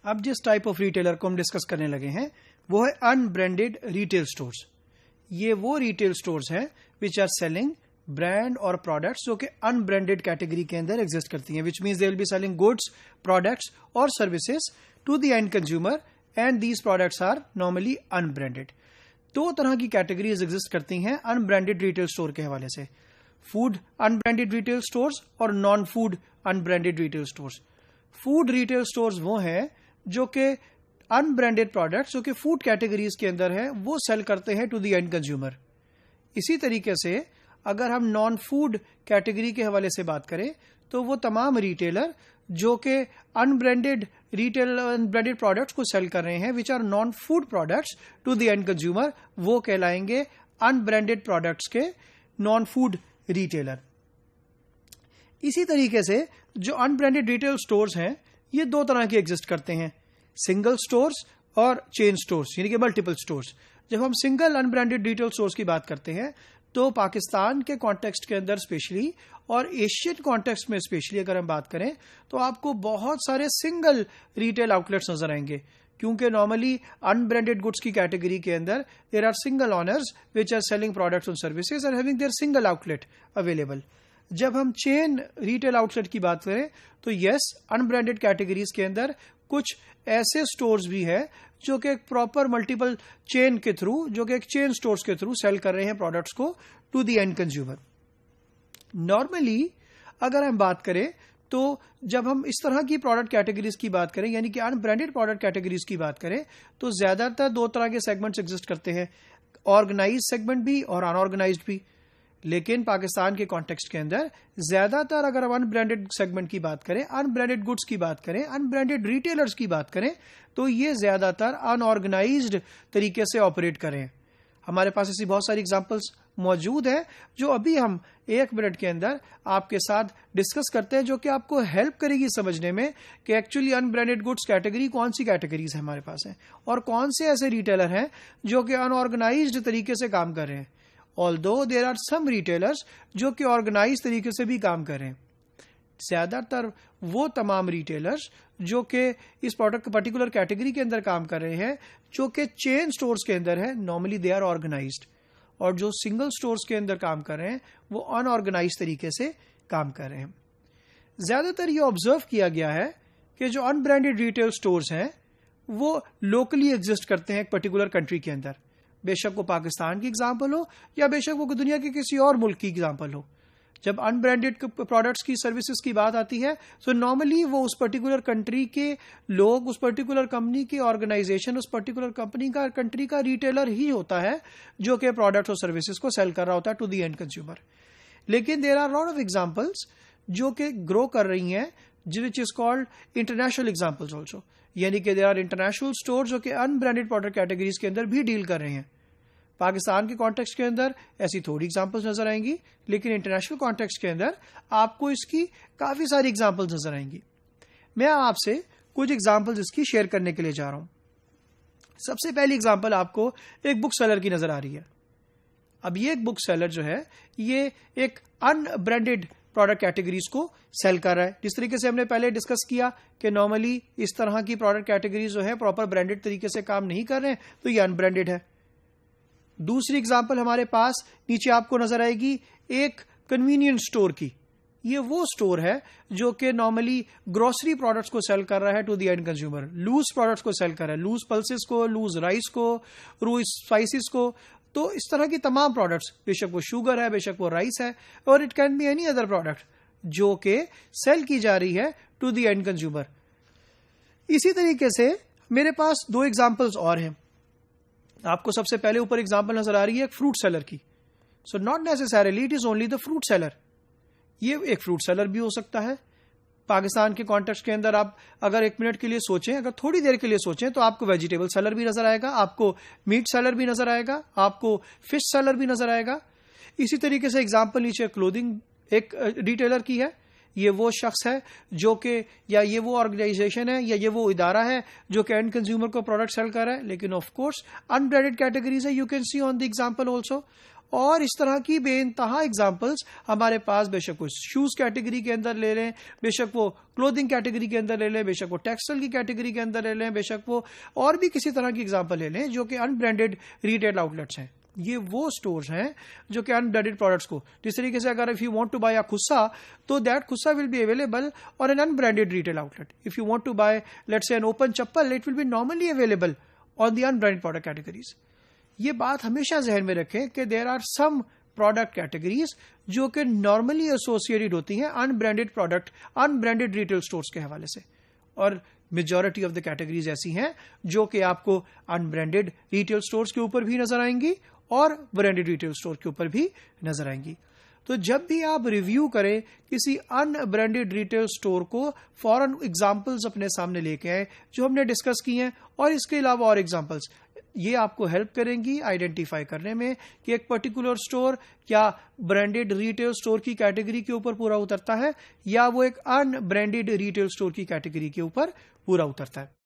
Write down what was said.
अब जिस type of retailer को हम डिस्कस करने लगे हैं वो है अनब्रांडेड रिटेल स्टोर्स। ये वो रिटेल स्टोर्स हैं विच आर सेलिंग ब्रांड और प्रोडक्ट्स जो कि अनब्रांडेड कैटेगरी के अंदर एग्जिस्ट करती हैं, which means they will be selling goods, products और services to the end consumer and these products are normally unbranded. दो तरह की कैटेगरीज एग्जिस्ट करती हैं अनब्रांडेड रिटेल स्टोर के हवाले से, फूड अनब्रांडेड रिटेल स्टोर्स और non food unbranded retail stores. Food retail stores वो हैं जो कि अनब्रांडेड प्रोडक्ट्स जो कि फूड कैटेगरीज के अंदर है वो सेल करते हैं टू द एंड कंज्यूमर। इसी तरीके से अगर हम नॉन फूड कैटेगरी के हवाले से बात करें तो वो तमाम रिटेलर जो कि अनब्रांडेड प्रोडक्ट्स को सेल कर रहे हैं which are non food products to the end consumer, वो कहलाएंगे अनब्रांडेड प्रोडक्ट्स के नॉन फूड रिटेलर। इसी तरीके से जो अनब्रांडेड रिटेल स्टोर्स हैं ये दो तरह के एग्जिस्ट करते हैं, सिंगल स्टोर्स और चेन स्टोर्स यानी कि मल्टीपल स्टोर्स। जब हम सिंगल अनब्रांडेड रिटेल स्टोर्स की बात करते हैं तो पाकिस्तान के कॉन्टेक्स्ट के अंदर स्पेशली और एशियन कॉन्टेक्स्ट में स्पेशली अगर हम बात करें तो आपको बहुत सारे सिंगल रिटेल आउटलेट्स नजर आएंगे, क्योंकि नॉर्मली अनब्रांडेड गुड्स की कैटेगरी के अंदर there are single owners which are selling products and services and having their single outlet available. जब हम चेन रिटेल आउटलेट की बात करें तो यस, अनब्रांडेड कैटेगरीज के अंदर कुछ ऐसे स्टोर्स भी है जो कि एक प्रॉपर मल्टीपल चेन के थ्रू, जो कि एक चेन स्टोर्स के थ्रू सेल कर रहे हैं प्रोडक्ट्स को to the end consumer. Normally अगर हम बात करें तो जब हम इस तरह की प्रोडक्ट कैटेगरीज की बात करें यानी कि अनब्रांडेड प्रोडक्ट कैटेगरीज की बात करें तो ज्यादातर दो तरह के सेगमेंट्स एग्जिस्ट करते हैं, ऑर्गेनाइज सेगमेंट भी और अनऑर्गेनाइज्ड भी। लेकिन पाकिस्तान के कॉन्टेक्स्ट के अंदर ज्यादातर अगर हम अनब्रांडेड सेगमेंट की बात करें, अनब्रांडेड गुड्स की बात करें, अनब्रांडेड रिटेलर्स की बात करें तो ये ज्यादातर अनऑर्गेनाइज्ड तरीके से ऑपरेट करें। हमारे पास ऐसी बहुत सारी एग्जांपल्स मौजूद है जो अभी हम 1 मिनट के अंदर आपके साथ डिस्कस करते हैं, जो कि आपको हेल्प करेगी समझने में कि एक्चुअली अनब्रांडेड गुड्स कैटेगरी कौन सी कैटेगरीज है हमारे पास है और कौन से ऐसे रिटेलर हैं जो कि अनऑर्गेनाइज्ड तरीके से काम कर रहे हैं। Although there are some retailers जो कि ऑर्गेनाइज तरीके से भी काम कर रहे हैं, ज्यादातर वो तमाम रिटेलर्स जो कि इस प्रोडक्ट पर्टिकुलर कैटेगरी के अंदर काम कर रहे हैं जो कि चेन स्टोर्स के अंदर है, नॉर्मली दे आर ऑर्गेनाइज्ड, और जो सिंगल स्टोर्स के अंदर काम कर रहे हैं वो अनऑर्गेनाइज तरीके से काम कर रहे हैं। ज्यादातर ये ऑब्जर्व किया गया है कि जो अनब्रांडेड रिटेल स्टोर्स हैं वो लोकली एग्जिस्ट करते हैं एक पर्टिकुलर कंट्री के अंदर, बेशक वो पाकिस्तान की एग्जाम्पल हो या बेशक वो दुनिया के किसी और मुल्क की एग्जाम्पल हो। जब अनब्रांडेड प्रोडक्ट्स की सर्विसेज की बात आती है तो नॉर्मली वो उस पर्टिकुलर कंट्री के लोग, उस पर्टिकुलर कंपनी की ऑर्गेनाइजेशन, उस पर्टिकुलर कंट्री का रिटेलर ही होता है जो कि प्रोडक्ट्स और सर्विसेज को सेल कर रहा होता है टू द एंड कंज्यूमर। लेकिन there are lot of examples जो कि ग्रो कर रही हैं which is called international examples also, यानी कि देयर आर इंटरनेशनल स्टोर जो कि अनब्रांडेड प्रोडक्ट कैटेगरीज के अंदर भी डील कर रहे हैं। पाकिस्तान के कॉन्टेक्स्ट के अंदर ऐसी थोड़ी एग्जांपल्स नजर आएंगी, लेकिन इंटरनेशनल कॉन्टेक्स्ट के अंदर आपको इसकी काफी सारी एग्जांपल्स नजर आएंगी। मैं आपसे कुछ एग्जांपल्स इसकी शेयर करने के लिए जा रहा हूं। सबसे पहली एग्जांपल आपको एक बुक सेलर की नजर आ रही है। अब ये एक बुक सेलर जो है ये एक अनब्रांडेड प्रोडक्ट कैटेगरीज को सेल कर रहा है। जिस तरीके से हमने पहले डिस्कस किया कि नॉर्मली इस तरह की प्रोडक्ट कैटेगरीज जो है प्रॉपर ब्रांडेड तरीके से काम नहीं कर रहे हैं तो ये अनब्रांडेड है। दूसरी एग्जांपल हमारे पास नीचे आपको नजर आएगी एक कन्वीनियंस स्टोर की। ये वो स्टोर है जो कि नॉर्मली ग्रोसरी प्रोडक्ट्स को सेल कर रहा है to the end consumer, loose products को सेल कर रहा है, लूज पल्सेस को, लूज राइस को, लूज स्पाइसेस को। तो इस तरह की तमाम प्रोडक्ट्स, बेशक वो शुगर है, बेशक वो राइस है, और it can be any other product जो कि सेल की जा रही है टू द एंड कंज्यूमर। इसी तरीके से मेरे पास दो एग्जांपल्स और हैं। आपको सबसे पहले ऊपर एग्जांपल नजर आ रही है एक फ्रूट सेलर की। So not necessarily it is only the fruit seller, ये एक फ्रूट सेलर भी हो सकता है। पाकिस्तान के कॉन्टेक्स्ट के अंदर आप अगर 1 मिनट के लिए सोचें, अगर थोड़ी देर के लिए सोचें, तो आपको वेजिटेबल सेलर भी नजर आएगा, आपको मीट सेलर भी नजर आएगा, आपको फिश सेलर भी नजर आएगा। इसी तरीके से एग्जांपल नीचे क्लोथिंग एक रिटेलर की है। ये वो शख्स है जो कि, या ये वो ऑर्गेनाइजेशन है, या ये वो इदारा है जो कि एंड कंज्यूमर को प्रोडक्ट सेल कर रहा है, लेकिन ऑफ कोर्स अनब्रांडेड कैटेगरीज है, you can see on the example also. और इस तरह की बेइंतहा एग्जांपल्स हमारे पास, बेशक वो शूज कैटेगरी के अंदर ले लें, बेशक वो क्लोथिंग कैटेगरी के अंदर ले लें, बेशक वो टेक्सटाइल की कैटेगरी के अंदर ले लें, बेशक वो और भी किसी तरह की एग्जांपल ले लें जो कि अनब्रांडेड रिटेल आउटलेट्स हैं। ये वो स्टोर्स हैं जो कि अनब्रांडेड प्रोडक्ट्स को, जिस तरीके से अगर if you want to buy a khussa, तो that khussa will be available on an unbranded retail outlet. If you want to buy let's say an open chappal, it will be normally available on the unbranded product categories. ये बात हमेशा जहन में रखें कि there are some product categories जो कि normally associated होती हैं unbranded product, unbranded retail stores के हवाले से, और मेजॉरिटी ऑफ द कैटेगरीज ऐसी हैं जो कि आपको अनब्रांडेड रिटेल स्टोर्स के ऊपर भी नजर आएंगी और ब्रांडेड रिटेल स्टोर के ऊपर भी नजर आएंगी। तो जब भी आप रिव्यू करें किसी अनब्रांडेड रिटेल स्टोर को, फॉरन एग्जांपल्स अपने सामने लेके आए जो हमने डिस्कस की हैं, और इसके अलावा और एग्जांपल्स, ये आपको हेल्प करेंगी आइडेंटिफाई करने में कि एक पर्टिकुलर स्टोर क्या ब्रांडेड रिटेल स्टोर की कैटेगरी के ऊपर पूरा उतरता है या वो एक अनब्रांडेड रिटेल स्टोर की कैटेगरी के ऊपर पूरा उतरता है।